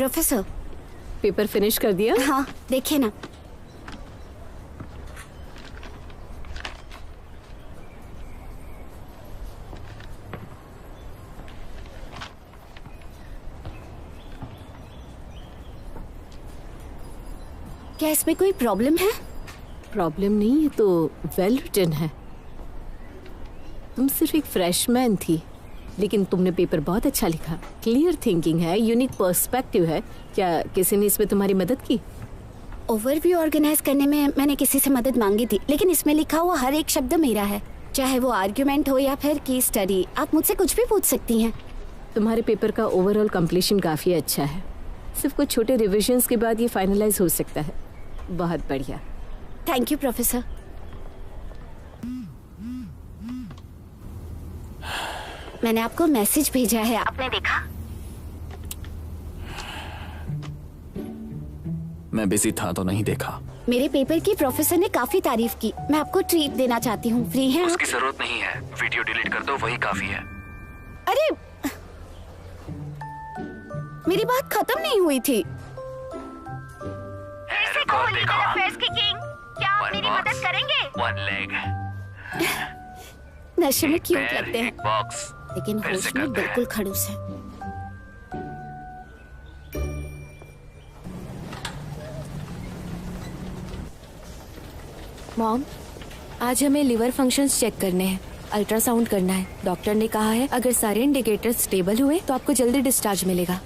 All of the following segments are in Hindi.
प्रोफेसर, पेपर फिनिश कर दिया? हाँ, देखिए ना। क्या इसमें कोई प्रॉब्लम है? प्रॉब्लम नहीं है तो वेल रिटन है। तुम सिर्फ एक फ्रेशमैन थी, लेकिन तुमने पेपर बहुत अच्छा लिखा। क्लियर थिंकिंग है, यूनिक पर्सपेक्टिव है। क्या किसी ने इसमें तुम्हारी मदद की? ओवरव्यू ऑर्गेनाइज करने में मैंने किसी से मदद मांगी थी, लेकिन इसमें लिखा हुआ हर एक शब्द मेरा है, चाहे वो आर्ग्यूमेंट हो या फिर केस स्टडी। आप मुझसे कुछ भी पूछ सकती हैं। तुम्हारे पेपर का ओवरऑल कंप्लीशन काफी अच्छा है। सिर्फ कुछ छोटे रिविजन्स के बाद ये फाइनलाइज हो सकता है। बहुत बढ़िया। Thank you professor. मैंने आपको मैसेज भेजा है, आपने देखा? मैं बिजी था तो नहीं देखा। मेरे पेपर की प्रोफेसर ने काफी तारीफ की। मैं आपको ट्रीट देना चाहती हूँ। फ्री हैं? उसकी जरूरत नहीं है, वीडियो डिलीट कर दो, वही काफी है। अरे, मेरी बात खत्म नहीं हुई थी। क्या आप मेरी मदद करेंगे? One leg. नशे में क्यूट लगते हैं, बॉक्स, लेकिन होश में बिल्कुल खड़ूस है। मॉम, आज हमें लिवर फंक्शंस चेक करने हैं, अल्ट्रासाउंड करना है। डॉक्टर ने कहा है अगर सारे इंडिकेटर्स स्टेबल हुए तो आपको जल्दी डिस्चार्ज मिलेगा।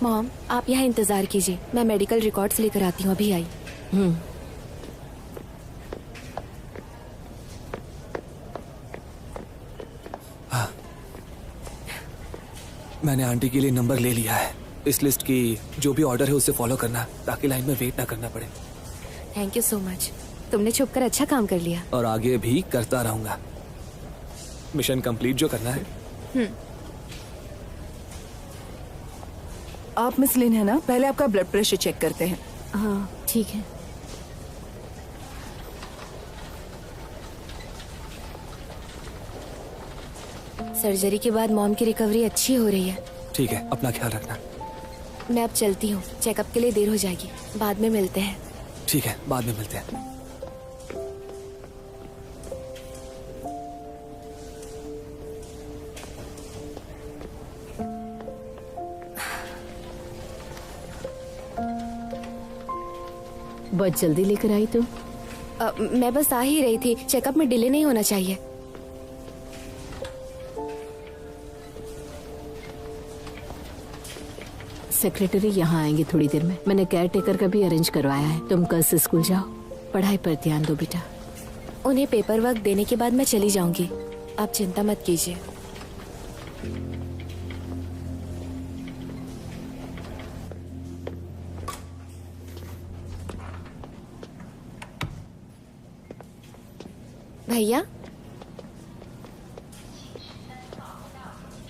मॉम, आप यहाँ इंतजार कीजिए, मैं मेडिकल रिकॉर्ड्स लेकर आती हूँ। अभी आई। मैंने आंटी के लिए नंबर ले लिया है। इस लिस्ट की जो भी ऑर्डर है उसे फॉलो करना, ताकि लाइन में वेट ना करना पड़े। Thank you so much. तुमने छुपकर अच्छा काम कर लिया। और आगे भी करता रहूंगा। मिशन कंप्लीट जो करना है। आप मिस लिन है ना? पहले आपका ब्लड प्रेशर चेक करते हैं। हाँ ठीक है। सर्जरी के बाद मॉम की रिकवरी अच्छी हो रही है। ठीक है, अपना ख्याल रखना। मैं अब चलती हूँ, चेकअप के लिए देर हो जाएगी। बाद में मिलते हैं। ठीक है, बाद में मिलते हैं। बहुत जल्दी लेकर आई तुम। मैं बस आ ही रही थी, चेकअप में डिले नहीं होना चाहिए। सेक्रेटरी यहाँ आएंगे थोड़ी देर में। मैंने केयर टेकर का भी अरेंज करवाया है। तुम कल से स्कूल जाओ, पढ़ाई पर ध्यान दो बेटा। उन्हें पेपर वर्क देने के बाद मैं चली जाऊंगी, आप चिंता मत कीजिए। भैया,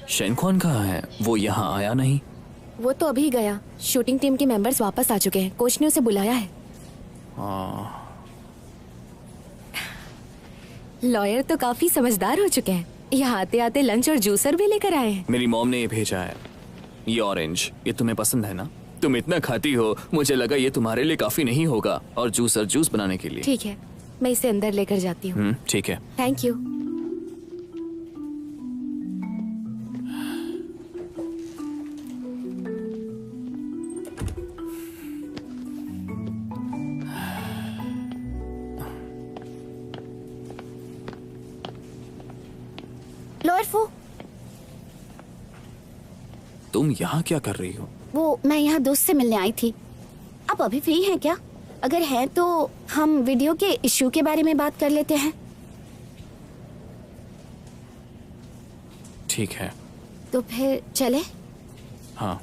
शेनख्वान कहाँ है? वो यहाँ आया नहीं। वो तो अभी गया। शूटिंग टीम के मेंबर्स वापस आ चुके हैं, कोच ने उसे बुलाया है। लॉयर तो काफी समझदार हो चुके हैं, यहाँ आते आते लंच और जूसर भी लेकर आए हैं। मेरी मॉम ने ये भेजा है। ये ऑरेंज, ये तुम्हें पसंद है ना? तुम इतना खाती हो, मुझे लगा ये तुम्हारे लिए काफी नहीं होगा, और जूसर जूस बनाने के लिए। ठीक है, मैं इसे अंदर लेकर जाती हूँ। ठीक है। Thank you. लॉयर फू, तुम यहाँ क्या कर रही हो? वो मैं यहाँ दोस्त से मिलने आई थी। आप अभी फ्री हैं क्या? अगर हैं तो हम वीडियो के इश्यू के बारे में बात कर लेते हैं। ठीक है। तो फिर चले? हाँ।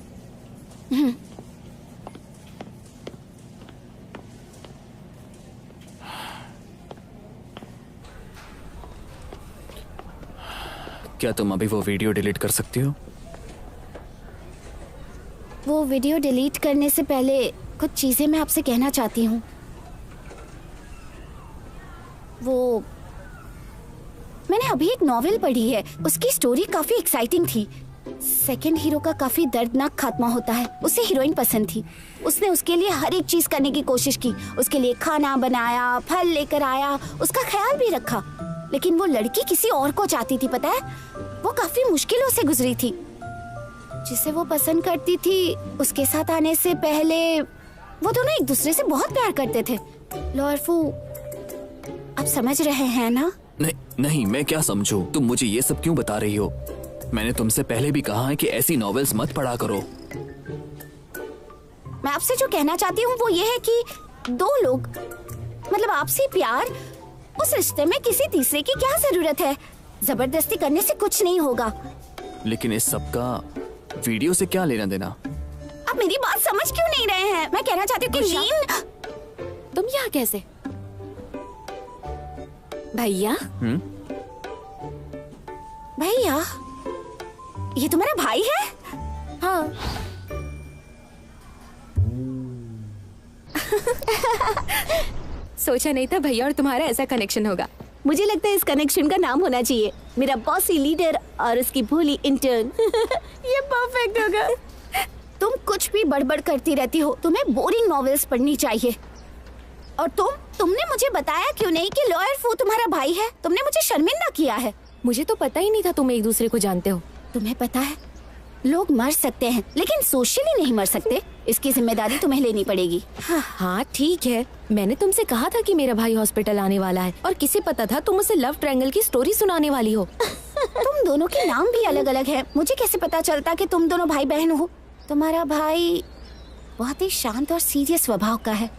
क्या तुम अभी वो वीडियो डिलीट कर सकती हो? वो वीडियो डिलीट करने से पहले कुछ चीजें मैं आपसे कहना चाहती हूँ। वो मैंने अभी एक नॉवेल पढ़ी है, उसकी स्टोरी काफी एक्साइटिंग थी। सेकंड हीरो का काफी दर्दनाक खात्मा होता है। उसे हीरोइन पसंद थी। उसने उसके लिए हर एक चीज करने की कोशिश की। उसके लिए खाना बनाया, फल लेकर आया, उसका ख्याल भी रखा। लेकिन वो लड़की किसी और को चाहती थी, पता है? वो काफी मुश्किलों से गुजरी थी। जिसे वो पसंद करती थी, उसके साथ आने से पहले वो दोनों एक दूसरे से बहुत प्यार करते थे। लॉयरफू, आप समझ रहे हैं ना? नहीं, मैं क्या समझूं? तुम मुझे ये सब क्यों बता रही हो? मैंने तुमसे पहले भी कहा है कि ऐसी नॉवेल्स मत पढ़ा करो। मैं आपसे जो कहना चाहती हूँ वो ये है कि दो लोग, मतलब आपसी प्यार, उस रिश्ते में किसी तीसरे की क्या जरूरत है? जबरदस्ती करने से कुछ नहीं होगा। लेकिन इस सब का वीडियो से क्या लेना देना? आप मेरी बात समझ क्यों नहीं रहे हैं? मैं कहना चाहती हूँ कि नींद। तुम यहाँ कैसे? भैया? भैया, ये तुम्हारा भाई है? हाँ। सोचा नहीं था भैया और तुम्हारा ऐसा कनेक्शन होगा। मुझे लगता है इस कनेक्शन का नाम होना चाहिए मेरा बॉसी लीडर और उसकी भोली इंटर्न। ये परफेक्ट होगा। तुम कुछ भी बड़बड़ करती रहती हो। तुम्हें बोरिंग नॉवेल्स पढ़नी चाहिए। और तुमने मुझे बताया क्यों नहीं कि लॉयर फू तुम्हारा भाई है? तुमने मुझे शर्मिंदा किया है। मुझे तो पता ही नहीं था तुम एक दूसरे को जानते हो। तुम्हें पता है, लोग मर सकते हैं लेकिन सोशली नहीं मर सकते। इसकी जिम्मेदारी तुम्हें लेनी पड़ेगी। हाँ ठीक है, मैंने तुमसे कहा था कि मेरा भाई हॉस्पिटल आने वाला है और किसे पता था तुम उसे लव ट्रायंगल की स्टोरी सुनाने वाली हो। तुम दोनों के नाम भी अलग अलग हैं। मुझे कैसे पता चलता कि तुम दोनों भाई बहन हो? तुम्हारा भाई बहुत ही शांत और सीरियस स्वभाव का है।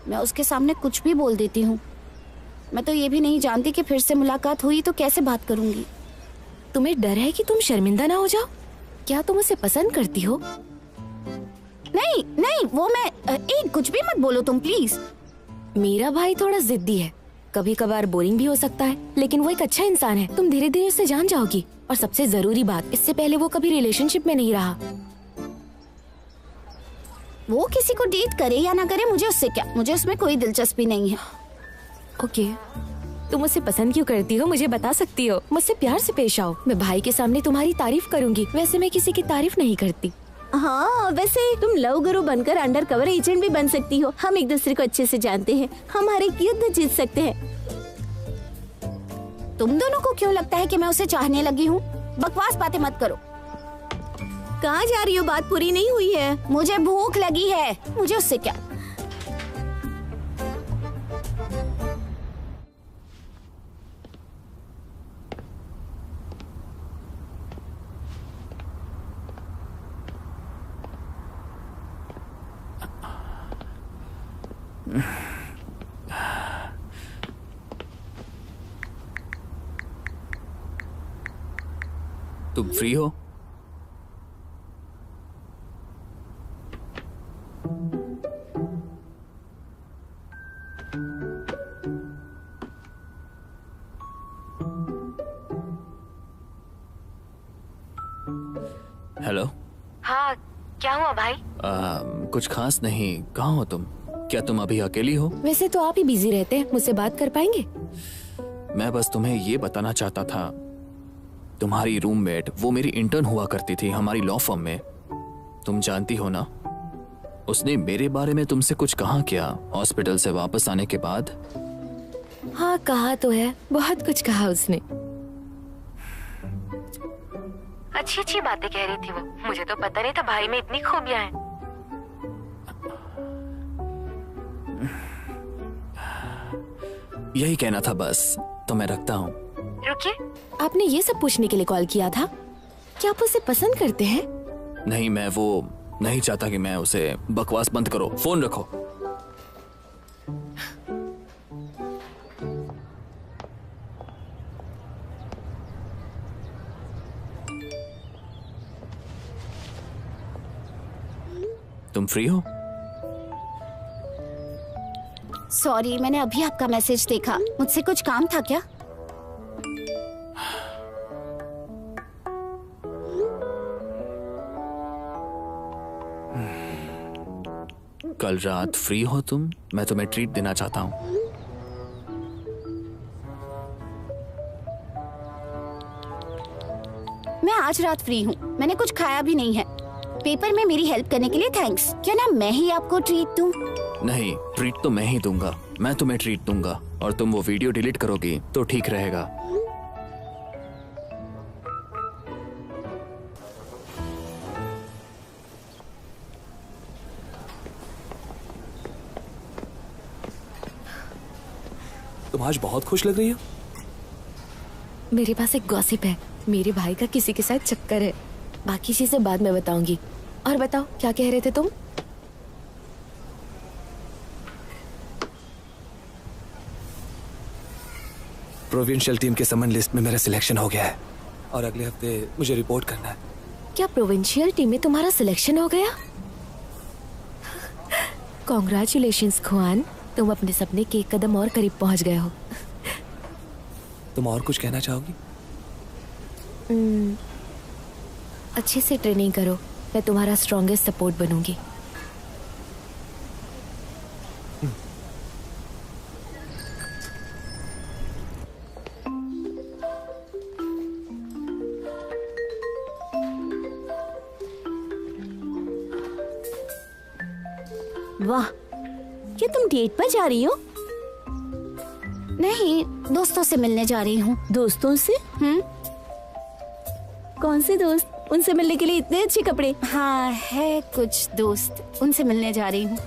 मैं उसके सामने कुछ भी बोल देती हूँ। मैं तो ये भी नहीं जानती कि फिर से मुलाकात हुई तो कैसे बात करूंगी। तुम्हें डर है कि तुम शर्मिंदा ना हो जाओ? क्या तुम उसे पसंद करती हो? नहीं नहीं, वो मैं कुछ भी मत बोलो तुम प्लीज। मेरा भाई थोड़ा जिद्दी है, कभी कभार बोरिंग भी हो सकता है, लेकिन वो एक अच्छा इंसान है। तुम धीरे धीरे उसे जान जाओगी। और सबसे जरूरी बात, इससे पहले वो कभी रिलेशनशिप में नहीं रहा। वो किसी को डेट करे या ना करे, मुझे उससे क्या, मुझे उसमें कोई दिलचस्पी नहीं है। ओके, तुम उसे पसंद क्यों करती हो मुझे बता सकती हो? मुझसे प्यार से पेश आओ। मैं भाई के सामने तुम्हारी तारीफ करूंगी। वैसे मैं किसी की तारीफ नहीं करती। हाँ, वैसे तुम लव गुरु बनकर अंडर कवर एजेंट भी बन सकती हो। हम एक दूसरे को अच्छे से जानते हैं, हम हर एक युद्ध जीत सकते हैं। तुम दोनों को क्यों लगता है कि मैं उसे चाहने लगी हूँ? बकवास बातें मत करो। कहाँ जा रही हो? बात पूरी नहीं हुई है। मुझे भूख लगी है। मुझे उससे क्या। तुम फ्री हो? हेलो। हाँ, क्या हुआ भाई? कुछ खास नहीं। कहाँ हो तुम? क्या तुम अभी अकेली हो? वैसे तो आप ही बिजी रहते हैं, मुझसे बात कर पाएंगे? मैं बस तुम्हें ये बताना चाहता था, तुम्हारी रूममेट वो मेरी इंटर्न हुआ करती थी हमारी लॉ फर्म में। तुम जानती हो ना, उसने मेरे बारे में तुमसे कुछ कहा क्या हॉस्पिटल से वापस आने के बाद? हाँ कहा तो है, बहुत कुछ कहा उसने। अच्छी अच्छी बातें कह रही थी वो। मुझे तो पता नहीं था भाई में इतनी खूबियां हैं। यही कहना था बस, तो मैं रखता हूँ। रुकिए, आपने ये सब पूछने के लिए कॉल किया था? क्या आप उसे पसंद करते हैं? नहीं, मैं वो नहीं चाहता कि मैं उसे। बकवास बंद करो, फोन रखो। तुम फ्री हो? सॉरी, मैंने अभी आपका मैसेज देखा। मुझसे कुछ काम था क्या? कल रात फ्री हो तुम? मैं तुम्हें ट्रीट देना चाहता हूँ। मैं आज रात फ्री हूँ। मैंने कुछ खाया भी नहीं है। पेपर में मेरी हेल्प करने के लिए थैंक्स। क्या ना मैं ही आपको ट्रीट दूँ? नहीं, ट्रीट तो मैं ही दूंगा। मैं तुम्हें ट्रीट दूंगा और तुम वो वीडियो डिलीट करोगी तो ठीक रहेगा। तुम आज बहुत खुश लग रही हो। मेरे पास एक गॉसिप है। मेरे भाई का किसी के साथ चक्कर है। बाकी चीजें बाद में बताऊंगी। और बताओ क्या कह रहे थे तुम? प्रोविंशियल टीम के समन लिस्ट में मेरा सिलेक्शन हो गया है और अगले हफ्ते मुझे रिपोर्ट करना है। क्या प्रोविंशियल टीम में तुम्हारा सिलेक्शन हो गया? कॉन्ग्रेचुलेशंस खुआन, तुम अपने सपने के एक कदम और करीब पहुंच गए हो। तुम और कुछ कहना चाहोगी? अच्छे से ट्रेनिंग करो, मैं तुम्हारा स्ट्रॉन्गेस्ट सपोर्ट बनूंगी। वाह, क्या तुम डेट पर जा रही हो? नहीं, दोस्तों से मिलने जा रही हूँ। दोस्तों से? कौन से दोस्त? उनसे मिलने के लिए इतने अच्छे कपड़े। हाँ, है कुछ दोस्त, उनसे मिलने जा रही हूँ।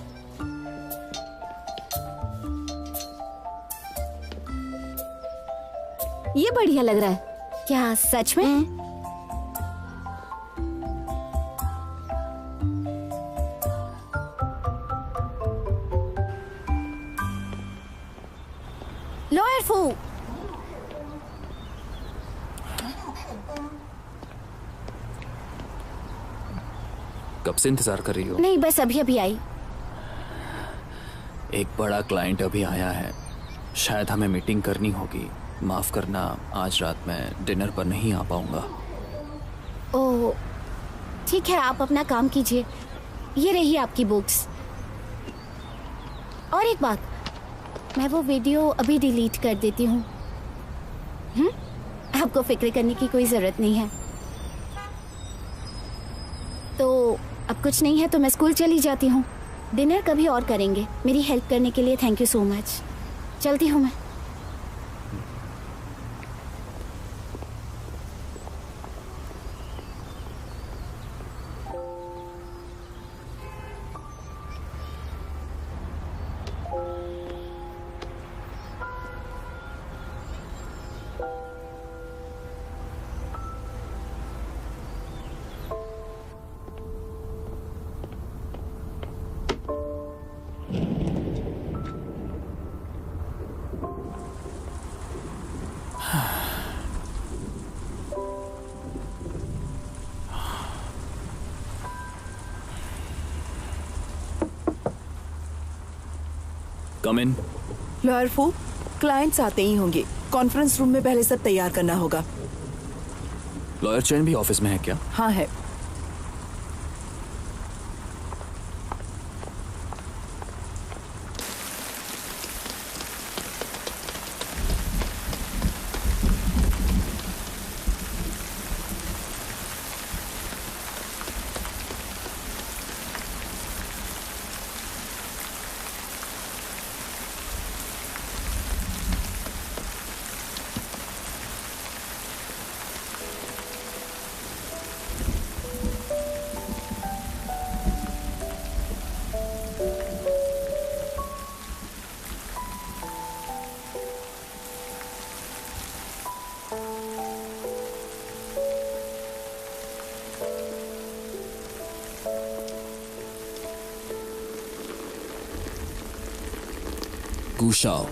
ये बढ़िया लग रहा है। क्या सच में? लॉयर फू, कब से इंतजार कर रही हो? नहीं बस अभी अभी आई। एक बड़ा क्लाइंट अभी आया है, शायद हमें मीटिंग करनी होगी। माफ करना, आज रात मैं डिनर पर नहीं आ पाऊंगा। ओह ठीक है, आप अपना काम कीजिए। ये रही आपकी बुक्स। और एक बात, मैं वो वीडियो अभी डिलीट कर देती हूँ। आपको फिक्र करने की कोई जरूरत नहीं है। तो अब कुछ नहीं है तो मैं स्कूल चली जाती हूँ। डिनर कभी और करेंगे। मेरी हेल्प करने के लिए थैंक यू सो मच। चलती हूँ मैं। कम इन। लॉयर फू, क्लाइंट्स आते ही होंगे। कॉन्फ्रेंस रूम में पहले सब तैयार करना होगा। लॉयर चैन भी ऑफिस में है क्या? हाँ है। गुशाओ। आप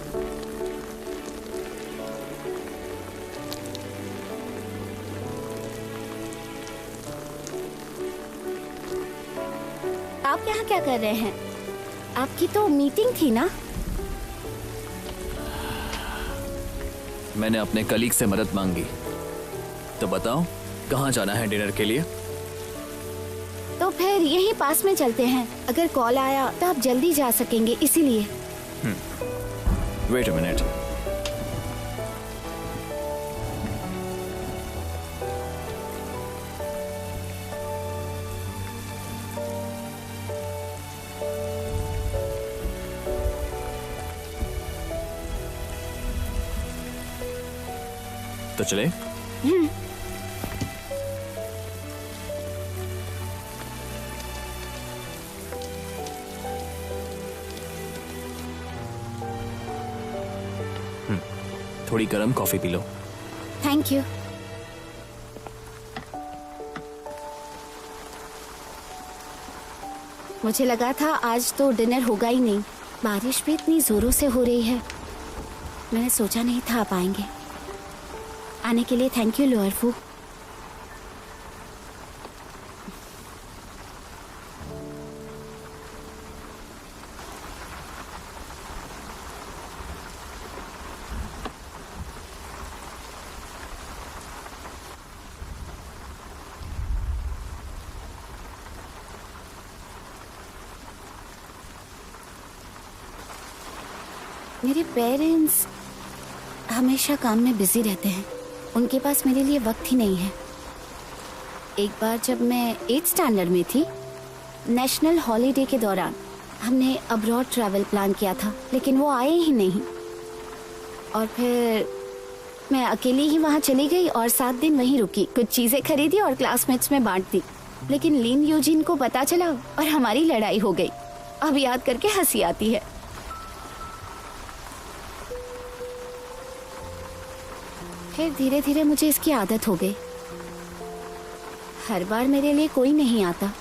यहाँ क्या कर रहे हैं? आपकी तो मीटिंग थी ना? मैंने अपने कलीग से मदद मांगी। तो बताओ कहाँ जाना है डिनर के लिए? तो तो फिर यहीं पास में चलते हैं। अगर कॉल आया तो आप जल्दी जा सकेंगे, इसीलिए। Wait a minute. तो चले? थोड़ी गर्म कॉफी पी लो। Thank you. मुझे लगा था आज तो डिनर होगा ही नहीं। बारिश भी इतनी जोरों से हो रही है। मैंने सोचा नहीं था आप आएंगे। आने के लिए थैंक यू लोअरफू। मेरे पेरेंट्स हमेशा काम में बिजी रहते हैं। उनके पास मेरे लिए वक्त ही नहीं है। एक बार जब मैं 8th स्टैंडर्ड में थी, नेशनल हॉलीडे के दौरान हमने अब्रॉड ट्रैवल प्लान किया था, लेकिन वो आए ही नहीं। और फिर मैं अकेली ही वहाँ चली गई और 7 दिन वहीं रुकी। कुछ चीजें खरीदी और क्लासमेट्स में बांट दी। लेकिन लिन यूजिन को पता चला और हमारी लड़ाई हो गई। अब याद करके हंसी आती है। फिर धीरे धीरे मुझे इसकी आदत हो गई। हर बार मेरे लिए कोई नहीं आता,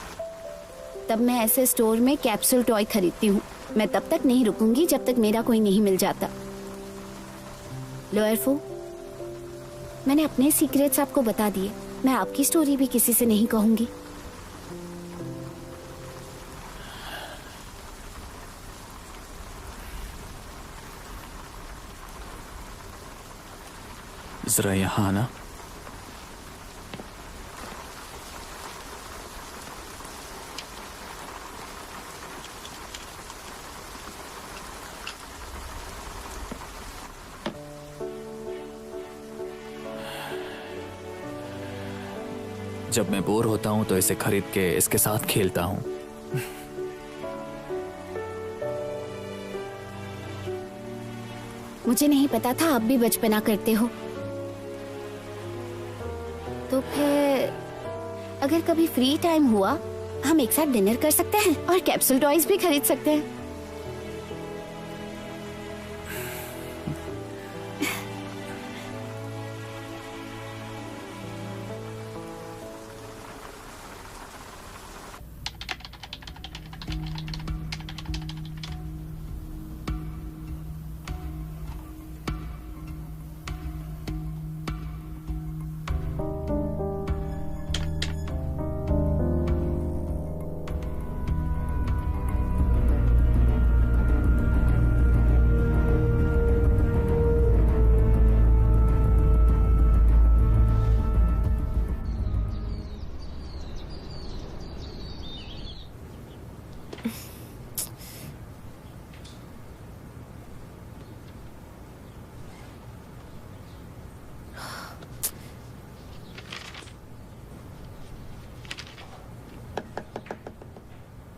तब मैं ऐसे स्टोर में कैप्सूल टॉय खरीदती हूँ। मैं तब तक नहीं रुकूंगी जब तक मेरा कोई नहीं मिल जाता। लोअरफू, मैंने अपने सीक्रेट्स आपको बता दिए। मैं आपकी स्टोरी भी किसी से नहीं कहूंगी। जरा यहाँ आना। जब मैं बोर होता हूं तो इसे खरीद के इसके साथ खेलता हूं। मुझे नहीं पता था आप भी बचपना करते हो। तो फिर अगर कभी फ्री टाइम हुआ, हम एक साथ डिनर कर सकते हैं और कैप्सूल टॉयज भी खरीद सकते हैं।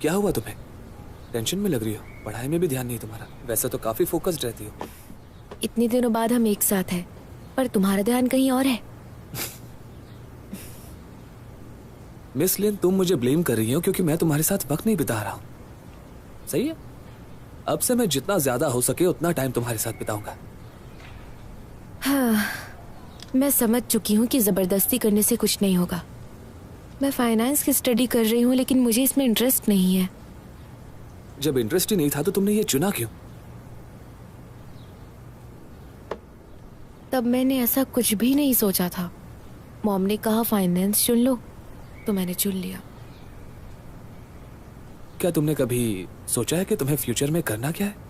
क्या हुआ तुम्हें? टेंशन में लग रही हो। पढ़ाई में भी ध्यान नहीं तुम्हारा। वैसे तो काफी फोकस्ड रहती हो। इतने दिनों बाद हम एक साथ हैं, पर तुम्हारा ध्यान कहीं और है। मिस लिन, तुम मुझे ब्लेम कर रही हो क्योंकि मैं तुम्हारे साथ वक्त नहीं बिता रहा हूँ। सही है, अब से मैं जितना ज्यादा हो सके उतना टाइम तुम्हारे साथ बिताऊंगा। हाँ, मैं समझ चुकी हूँ कि जबरदस्ती करने से कुछ नहीं होगा। मैं फाइनेंस की स्टडी कर रही हूँ, लेकिन मुझे इसमें इंटरेस्ट नहीं है। जब इंटरेस्ट ही नहीं था तो तुमने ये चुना क्यों? तब मैंने ऐसा कुछ भी नहीं सोचा था। मॉम ने कहा फाइनेंस चुन लो, तो मैंने चुन लिया। क्या तुमने कभी सोचा है कि तुम्हें फ्यूचर में करना क्या है?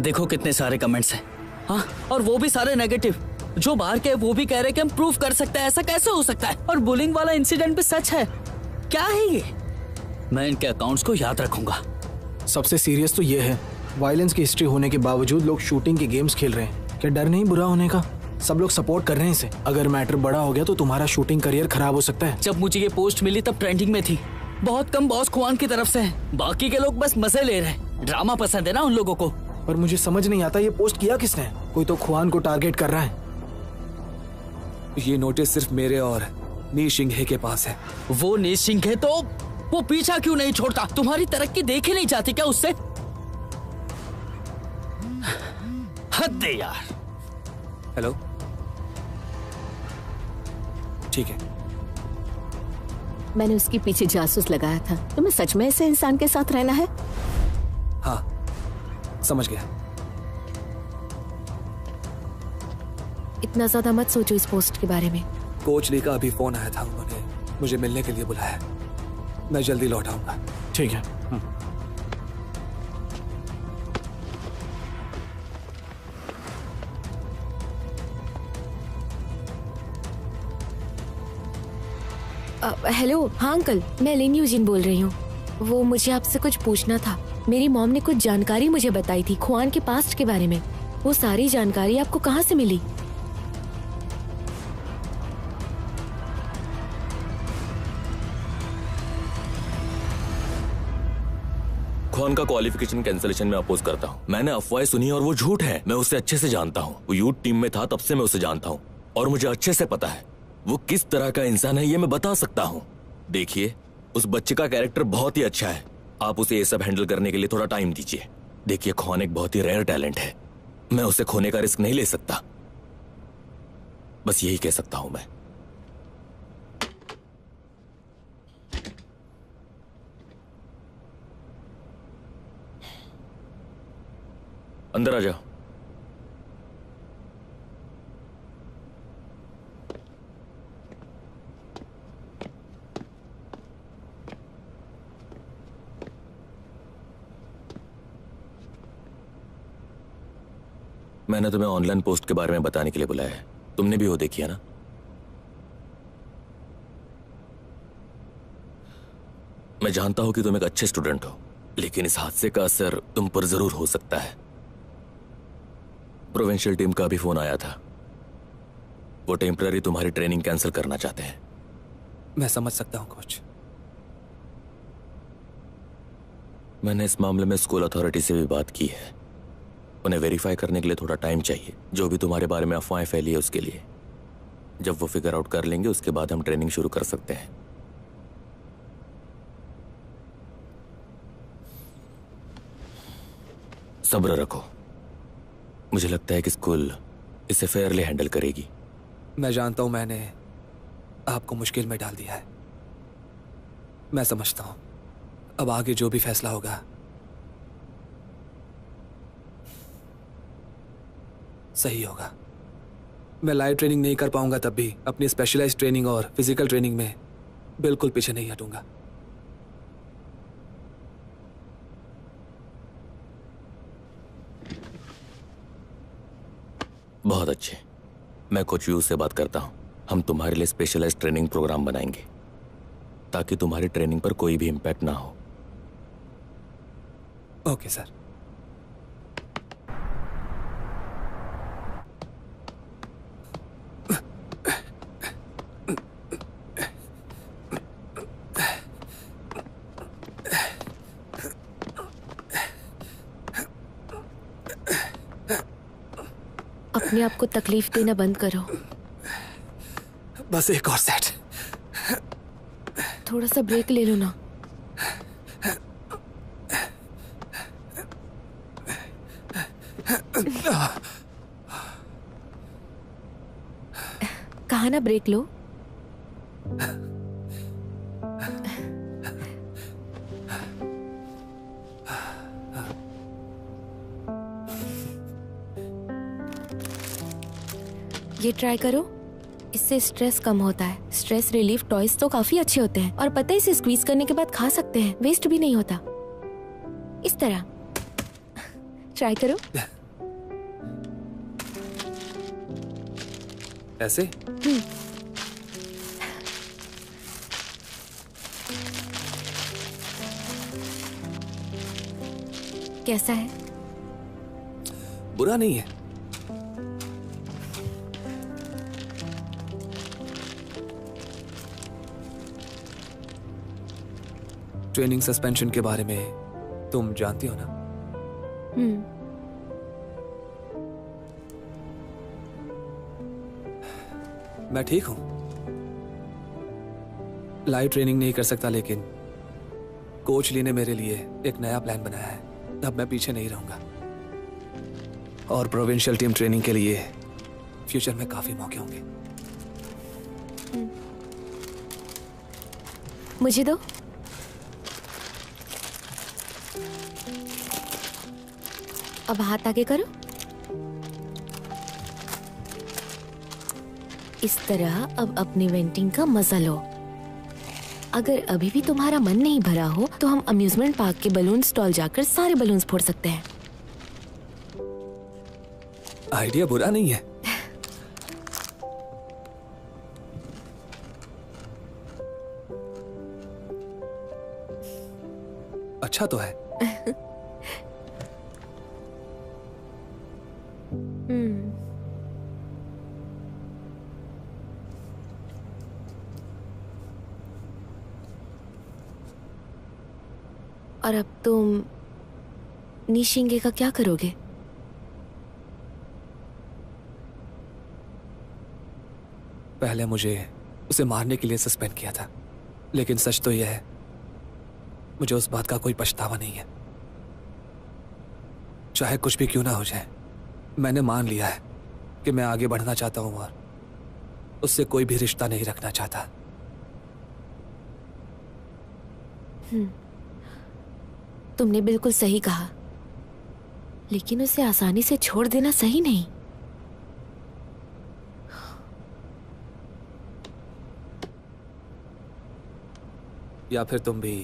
देखो कितने सारे कमेंट्स हैं। हाँ, और वो भी सारे नेगेटिव। जो बाहर के वो भी कह रहे हैं कि हम प्रूफ कर सकते हैं। ऐसा कैसे हो सकता है? और बुलिंग वाला इंसिडेंट भी सच है। क्या है ये? मैं इनके अकाउंट्स को याद रखूंगा। सबसे सीरियस तो ये है, वायलेंस की हिस्ट्री होने के बावजूद लोग शूटिंग के गेम्स खेल रहे हैं। क्या डर नहीं बुरा होने का? सब लोग सपोर्ट कर रहे हैं इसे। अगर मैटर बड़ा हो गया तो तुम्हारा शूटिंग करियर खराब हो सकता है। जब मुझे ये पोस्ट मिली तब ट्रेंडिंग में थी। बहुत कम बॉस खुआन की तरफ से है, बाकी के लोग बस मजे ले रहे हैं। ड्रामा पसंद है ना उन लोगों को। पर मुझे समझ नहीं आता ये पोस्ट किया किसने? कोई तो खुआन को टारगेट कर रहा है। ये नोटिस सिर्फ मेरे और नी शिंघे के पास है। वो नी शिंघे तो वो पीछा क्यों नहीं छोड़ता? तुम्हारी तरक्की देख ही नहीं चाहती क्या उससे? हद है यार। हेलो, ठीक है। मैंने उसके पीछे जासूस लगाया था। तुम्हें सच में ऐसे इंसान के साथ रहना है? हाँ, समझ गया। इतना ज्यादा मत सोचो इस पोस्ट के बारे में। कोच ली का अभी फोन आया था, उन्होंने मुझे मिलने के लिए बुलाया। मैं जल्दी लौट आऊंगा। ठीक है। हेलो, हाँ अंकल, मैं लिन यूजिन बोल रही हूँ। वो मुझे आपसे कुछ पूछना था। मेरी मॉम ने कुछ जानकारी मुझे बताई थी खुआन के पास्ट के बारे में। वो सारी जानकारी आपको कहाँ से मिली? खुआन का क्वालिफिकेशन कैंसिलेशन में अपोज करता हूँ। मैंने अफवाहें सुनी और वो झूठ है। मैं उसे अच्छे से जानता हूँ। वो यूथ टीम में था तब से मैं उसे जानता हूँ और मुझे अच्छे से पता है वो किस तरह का इंसान है। ये मैं बता सकता हूँ। देखिए, उस बच्चे का कैरेक्टर बहुत ही अच्छा है। आप उसे ये सब हैंडल करने के लिए थोड़ा टाइम दीजिए। देखिए, खुआन एक बहुत ही रेयर टैलेंट है। मैं उसे खोने का रिस्क नहीं ले सकता। बस यही कह सकता हूं मैं। अंदर आ जाओ। मैंने तुम्हें ऑनलाइन पोस्ट के बारे में बताने के लिए बुलाया है। तुमने भी वो देखी है ना? मैं जानता हूं कि तुम एक अच्छे स्टूडेंट हो, लेकिन इस हादसे का असर तुम पर जरूर हो सकता है। प्रोविंशियल टीम का भी फोन आया था। वो टेम्पररी तुम्हारी ट्रेनिंग कैंसिल करना चाहते हैं। मैं समझ सकता हूं कोच। मैंने इस मामले में स्कूल अथॉरिटी से भी बात की है। उन्हें वेरीफाई करने के लिए थोड़ा टाइम चाहिए। जो भी तुम्हारे बारे में अफवाहें फैली है उसके लिए। जब वो फिगर आउट कर लेंगे उसके बाद हम ट्रेनिंग शुरू कर सकते हैं। सब्र रखो। मुझे लगता है कि स्कूल इसे फेयरली हैंडल करेगी। मैं जानता हूं मैंने आपको मुश्किल में डाल दिया है। मैं समझता हूं। अब आगे जो भी फैसला होगा सही होगा। मैं लाइव ट्रेनिंग नहीं कर पाऊंगा तब भी अपनी स्पेशलाइज्ड ट्रेनिंग और फिजिकल ट्रेनिंग में बिल्कुल पीछे नहीं हटूंगा। बहुत अच्छे। मैं कोच यू से बात करता हूं। हम तुम्हारे लिए स्पेशलाइज्ड ट्रेनिंग प्रोग्राम बनाएंगे ताकि तुम्हारी ट्रेनिंग पर कोई भी इम्पैक्ट ना हो। Okay sir. अपने आप को तकलीफ देना बंद करो। बस एक और सेट। थोड़ा सा ब्रेक ले लो ना। कहा ना ब्रेक लो। ये ट्राई करो, इससे स्ट्रेस कम होता है। स्ट्रेस रिलीफ टॉयज तो काफी अच्छे होते हैं और पता है इसे स्क्वीज करने के बाद खा सकते हैं, वेस्ट भी नहीं होता। इस तरह ट्राई करो। ऐसे? कैसा है? बुरा नहीं है। ट्रेनिंग सस्पेंशन के बारे में तुम जानती हो ना? मैं ठीक हूं। लाइव ट्रेनिंग नहीं कर सकता, लेकिन कोच ली ने मेरे लिए एक नया प्लान बनाया है। अब मैं पीछे नहीं रहूंगा और प्रोविंशियल टीम ट्रेनिंग के लिए फ्यूचर में काफी मौके होंगे। मुझे दो। अब हाथ आगे करो। इस तरह अब अपनी वेंटिंग का मजा लो। अगर अभी भी तुम्हारा मन नहीं भरा हो तो हम अम्यूजमेंट पार्क के बलून स्टॉल जाकर सारे बलून्स फोड़ सकते हैं। आइडिया बुरा नहीं है। अच्छा तो है। और अब तुम निशिंगे का क्या करोगे? पहले मुझे उसे मारने के लिए सस्पेंड किया था, लेकिन सच तो यह है मुझे उस बात का कोई पछतावा नहीं है। चाहे कुछ भी क्यों ना हो जाए, मैंने मान लिया है कि मैं आगे बढ़ना चाहता हूं और उससे कोई भी रिश्ता नहीं रखना चाहता। तुमने बिल्कुल सही कहा, लेकिन उसे आसानी से छोड़ देना सही नहीं। या फिर तुम भी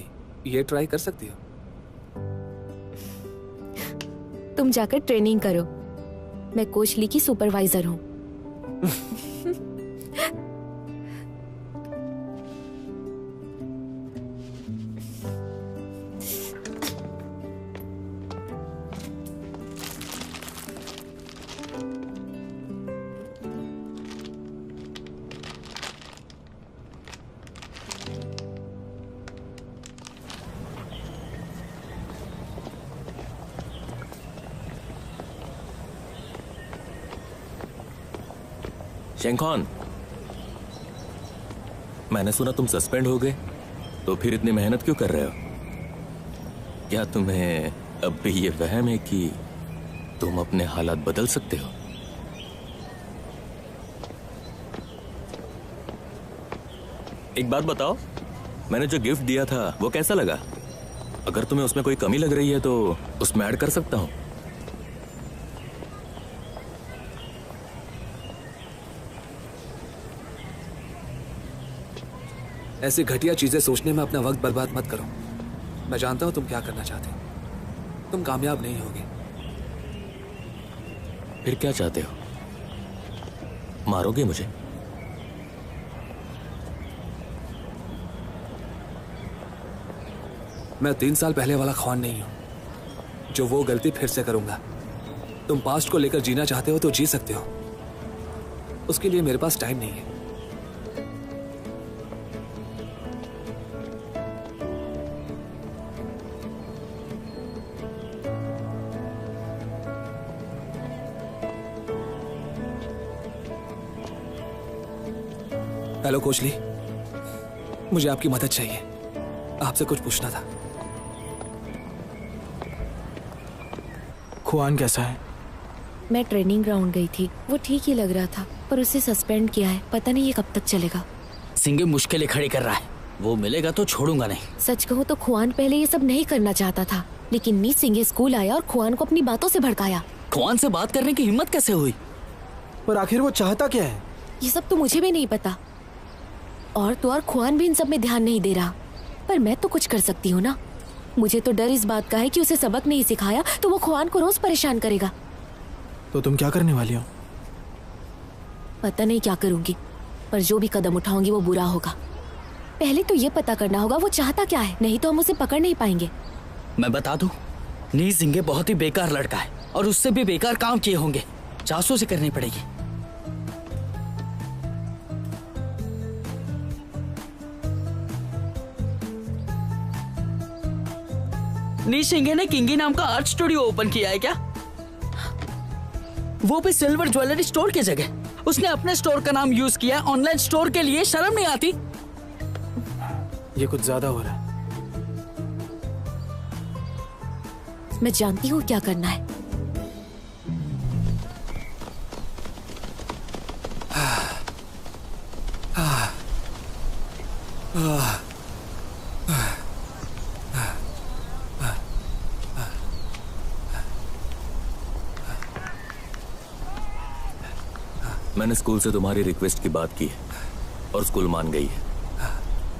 ये ट्राई कर सकती हो। तुम जाकर ट्रेनिंग करो। मैं कोच ली की सुपरवाइजर हूँ। शेंगखान, मैंने सुना तुम सस्पेंड हो गए, तो फिर इतनी मेहनत क्यों कर रहे हो? क्या तुम्हें अब भी ये वहम है कि तुम अपने हालात बदल सकते हो? एक बात बताओ, मैंने जो गिफ्ट दिया था वो कैसा लगा? अगर तुम्हें उसमें कोई कमी लग रही है तो उसमें ऐड कर सकता हूं। ऐसी घटिया चीजें सोचने में अपना वक्त बर्बाद मत करो। मैं जानता हूं तुम क्या करना चाहते हो। तुम कामयाब नहीं होगे। फिर क्या चाहते हो? मारोगे मुझे? मैं 3 साल पहले वाला ख्वान नहीं हूं जो वो गलती फिर से करूंगा। तुम पास्ट को लेकर जीना चाहते हो तो जी सकते हो, उसके लिए मेरे पास टाइम नहीं है। हेलो कोच ली, मुझे आपकी मदद चाहिए। आपसे कुछ पूछना था। खुआन कैसा है? मैं ट्रेनिंग ग्राउंड गई थी, वो ठीक ही लग रहा था, पर उसे सस्पेंड किया है। पता नहीं ये कब तक चलेगा। सिंगे मुश्किलें खड़ी कर रहा है, वो मिलेगा तो छोड़ूंगा नहीं। सच कहूँ तो खुआन पहले ये सब नहीं करना चाहता था, लेकिन नी सिंगे स्कूल आया और खुआन को अपनी बातों से भड़काया। खुआन से बात करने की हिम्मत कैसे हुई? पर आखिर वो चाहता क्या है? ये सब तो मुझे भी नहीं पता, और तो और खुआन भी इन सब में ध्यान नहीं दे रहा, पर मैं तो कुछ कर सकती हूँ ना। मुझे तो डर इस बात का है कि उसे सबक नहीं सिखाया तो वो खुआन को रोज परेशान करेगा। तो तुम क्या करने वाली हो? पता नहीं क्या करूंगी, पर जो भी कदम उठाऊंगी वो बुरा होगा। पहले तो ये पता करना होगा वो चाहता क्या है, नहीं तो हम उसे पकड़ नहीं पाएंगे। मैं बता दूं, नी जिंगे बहुत ही बेकार लड़का है और उससे भी बेकार काम किए होंगे। जासूसी करनी पड़ेगी। नी सिंगे ने किंगी नाम का आर्ट स्टूडियो ओपन किया है क्या? वो भी सिल्वर ज्वेलरी स्टोर की जगह। उसने अपने स्टोर का नाम यूज किया ऑनलाइन स्टोर के लिए। शर्म नहीं आती? ये कुछ ज्यादा हो रहा है। मैं जानती हूँ क्या करना है। मैंने स्कूल से तुम्हारी रिक्वेस्ट की बात की है और स्कूल मान गई है।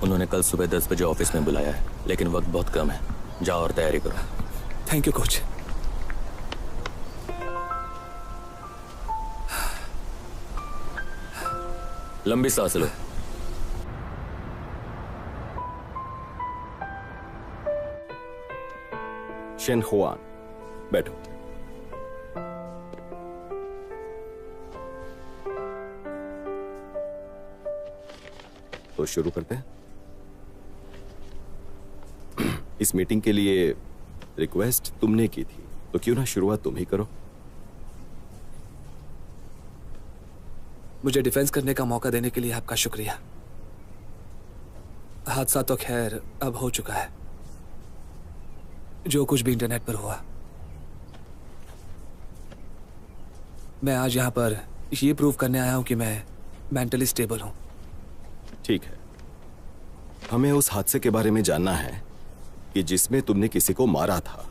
उन्होंने कल सुबह 10 बजे ऑफिस में बुलाया है, लेकिन वक्त बहुत कम है। जाओ और तैयारी करो। Thank you coach. लंबी सांस लो। शेन खुआन, बैठो। तो शुरू करते हैं। इस मीटिंग के लिए रिक्वेस्ट तुमने की थी, तो क्यों ना शुरुआत तुम ही करो। मुझे डिफेंस करने का मौका देने के लिए आपका शुक्रिया। हादसा तो खैर अब हो चुका है। जो कुछ भी इंटरनेट पर हुआ, मैं आज यहां पर ये प्रूव करने आया हूं कि मैं मेंटली स्टेबल हूं। ठीक है, हमें उस हादसे के बारे में जानना है कि जिसमें तुमने किसी को मारा था।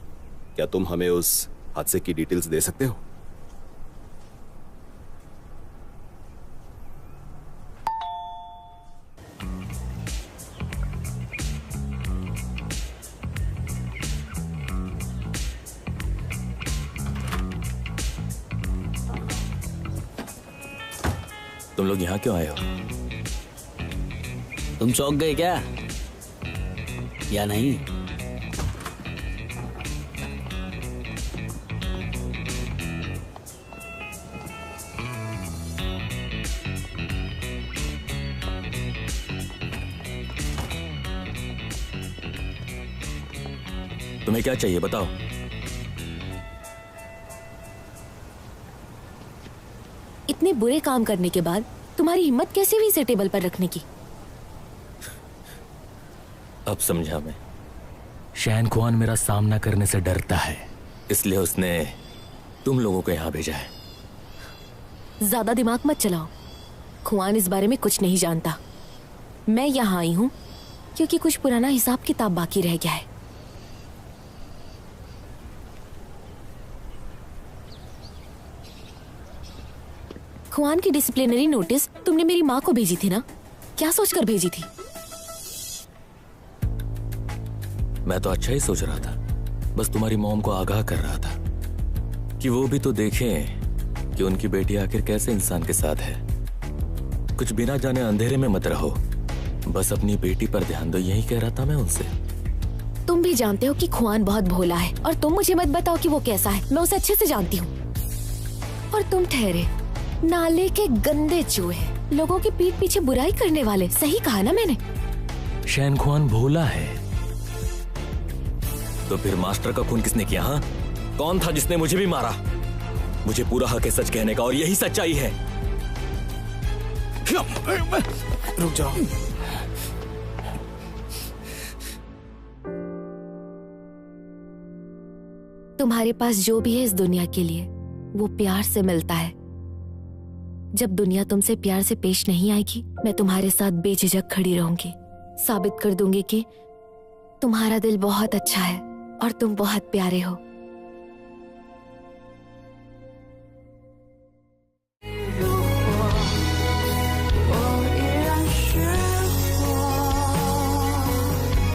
क्या तुम हमें उस हादसे की डिटेल्स दे सकते हो? तुम लोग यहाँ क्यों आए हो? तुम चौंक गए क्या या नहीं? तुम्हें क्या चाहिए बताओ। इतने बुरे काम करने के बाद तुम्हारी हिम्मत कैसे हुई इसे टेबल पर रखने की? अब समझा मैं। शैन खुआन मेरा सामना करने से डरता है, इसलिए उसने तुम लोगों को यहाँ भेजा है। ज्यादा दिमाग मत चलाओ। खुआन इस बारे में कुछ नहीं जानता। मैं यहाँ आई हूँ क्योंकि कुछ पुराना हिसाब किताब बाकी रह गया है। खुआन की डिसिप्लिनरी नोटिस तुमने मेरी माँ को भेजी थी ना? क्या सोचकर भेजी थी? मैं तो अच्छा ही सोच रहा था, बस तुम्हारी मॉम को आगाह कर रहा था कि वो भी तो देखें कि उनकी बेटी आखिर कैसे इंसान के साथ है। कुछ बिना जाने अंधेरे में मत रहो, बस अपनी बेटी पर ध्यान दो, यही कह रहा था मैं उनसे। तुम भी जानते हो कि खुआन बहुत भोला है और तुम मुझे मत बताओ कि वो कैसा है। मैं उसे अच्छे से जानती हूँ। और तुम ठहरे नाले के गंदे चूहे, लोगों की पीठ पीछे बुराई करने वाले। सही कहा ना मैंने? शैन खुआन भोला है। तो फिर मास्टर का खून किसने किया? हाँ, कौन था जिसने मुझे भी मारा? मुझे पूरा हक है सच कहने का और यही सच्चाई है। रुक जाओ। तुम्हारे पास जो भी है इस दुनिया के लिए वो प्यार से मिलता है। जब दुनिया तुमसे प्यार से पेश नहीं आएगी, मैं तुम्हारे साथ बेझिझक खड़ी रहूंगी। साबित कर दूंगी कि तुम्हारा दिल बहुत अच्छा है और तुम बहुत प्यारे हो।